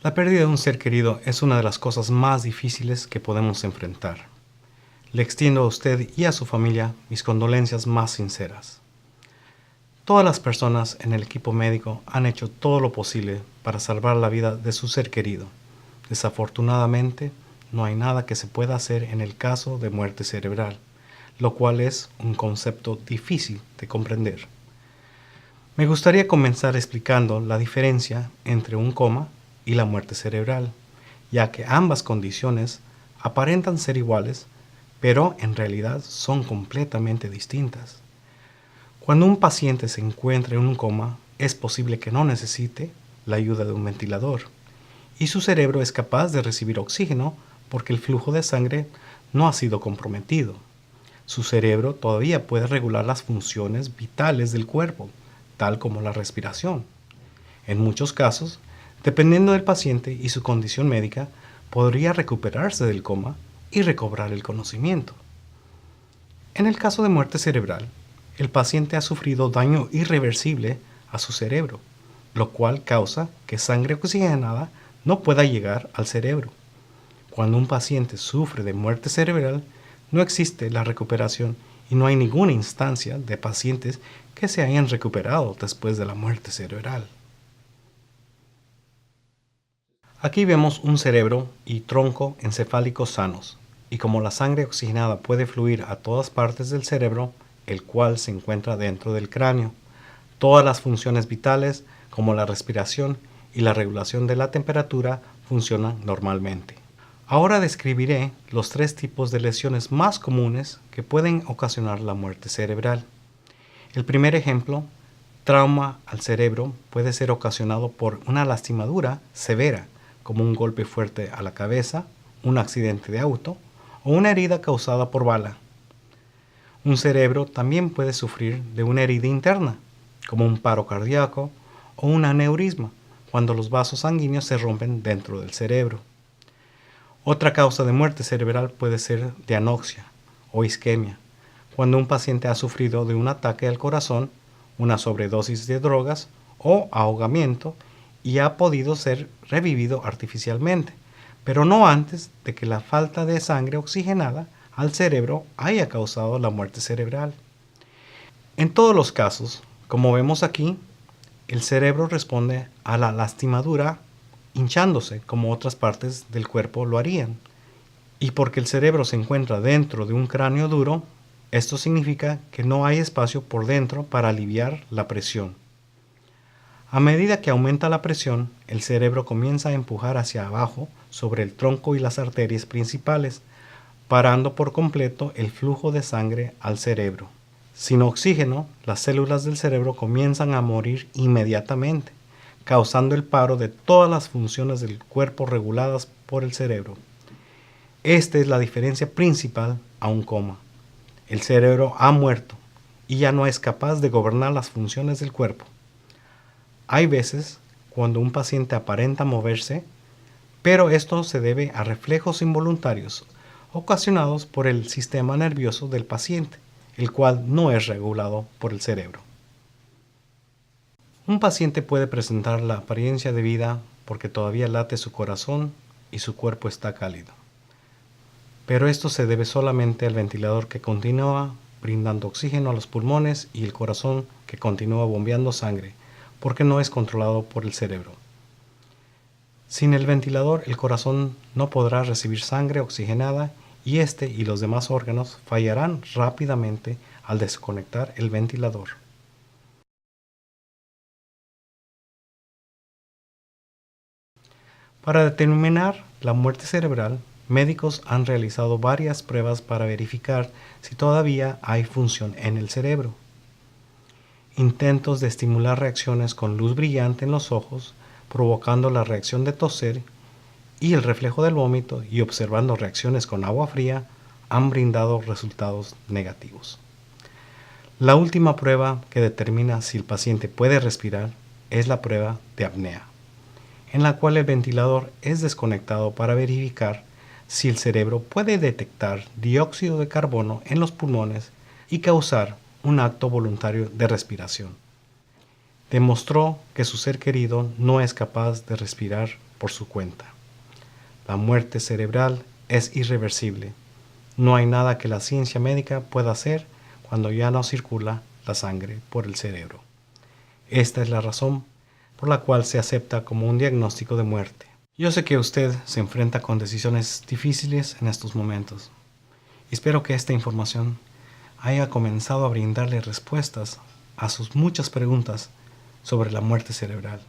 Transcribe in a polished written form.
La pérdida de un ser querido es una de las cosas más difíciles que podemos enfrentar. Le extiendo a usted y a su familia mis condolencias más sinceras. Todas las personas en el equipo médico han hecho todo lo posible para salvar la vida de su ser querido. Desafortunadamente, no hay nada que se pueda hacer en el caso de muerte cerebral, lo cual es un concepto difícil de comprender. Me gustaría comenzar explicando la diferencia entre un coma y la muerte cerebral, ya que ambas condiciones aparentan ser iguales, pero en realidad son completamente distintas. Cuando un paciente se encuentra en un coma, es posible que no necesite la ayuda de un ventilador, y su cerebro es capaz de recibir oxígeno porque el flujo de sangre no ha sido comprometido. Su cerebro todavía puede regular las funciones vitales del cuerpo, tal como la respiración. En muchos casos, dependiendo del paciente y su condición médica, podría recuperarse del coma y recobrar el conocimiento. En el caso de muerte cerebral, el paciente ha sufrido daño irreversible a su cerebro, lo cual causa que sangre oxigenada no pueda llegar al cerebro. Cuando un paciente sufre de muerte cerebral, no existe la recuperación y no hay ninguna instancia de pacientes que se hayan recuperado después de la muerte cerebral. Aquí vemos un cerebro y tronco encefálicos sanos, y como la sangre oxigenada puede fluir a todas partes del cerebro, el cual se encuentra dentro del cráneo, todas las funciones vitales, como la respiración y la regulación de la temperatura, funcionan normalmente. Ahora describiré los 3 tipos de lesiones más comunes que pueden ocasionar la muerte cerebral. El primer ejemplo, trauma al cerebro, puede ser ocasionado por una lastimadura severa, como un golpe fuerte a la cabeza, un accidente de auto o una herida causada por bala. Un cerebro también puede sufrir de una herida interna, como un paro cardíaco o un aneurisma, cuando los vasos sanguíneos se rompen dentro del cerebro. Otra causa de muerte cerebral puede ser de anoxia o isquemia, cuando un paciente ha sufrido de un ataque al corazón, una sobredosis de drogas o ahogamiento y ha podido ser revivido artificialmente, pero no antes de que la falta de sangre oxigenada al cerebro haya causado la muerte cerebral. En todos los casos, como vemos aquí, el cerebro responde a la lastimadura hinchándose como otras partes del cuerpo lo harían. Y porque el cerebro se encuentra dentro de un cráneo duro, esto significa que no hay espacio por dentro para aliviar la presión. A medida que aumenta la presión, el cerebro comienza a empujar hacia abajo sobre el tronco y las arterias principales, parando por completo el flujo de sangre al cerebro. Sin oxígeno, las células del cerebro comienzan a morir inmediatamente, causando el paro de todas las funciones del cuerpo reguladas por el cerebro. Esta es la diferencia principal a un coma. El cerebro ha muerto y ya no es capaz de gobernar las funciones del cuerpo. Hay veces cuando un paciente aparenta moverse, pero esto se debe a reflejos involuntarios ocasionados por el sistema nervioso del paciente, el cual no es regulado por el cerebro. Un paciente puede presentar la apariencia de vida porque todavía late su corazón y su cuerpo está cálido. Pero esto se debe solamente al ventilador que continúa brindando oxígeno a los pulmones y el corazón que continúa bombeando sangre, porque no es controlado por el cerebro. Sin el ventilador, el corazón no podrá recibir sangre oxigenada y este y los demás órganos fallarán rápidamente al desconectar el ventilador. Para determinar la muerte cerebral, médicos han realizado varias pruebas para verificar si todavía hay función en el cerebro. Intentos de estimular reacciones con luz brillante en los ojos, provocando la reacción de toser y el reflejo del vómito y observando reacciones con agua fría han brindado resultados negativos. La última prueba que determina si el paciente puede respirar es la prueba de apnea, en la cual el ventilador es desconectado para verificar si el cerebro puede detectar dióxido de carbono en los pulmones y causar un acto voluntario de respiración. Demostró que su ser querido no es capaz de respirar por su cuenta. La muerte cerebral es irreversible. No hay nada que la ciencia médica pueda hacer cuando ya no circula la sangre por el cerebro. Esta es la razón por la cual se acepta como un diagnóstico de muerte. Yo sé que usted se enfrenta con decisiones difíciles en estos momentos. Espero que esta información haya comenzado a brindarle respuestas a sus muchas preguntas sobre la muerte cerebral.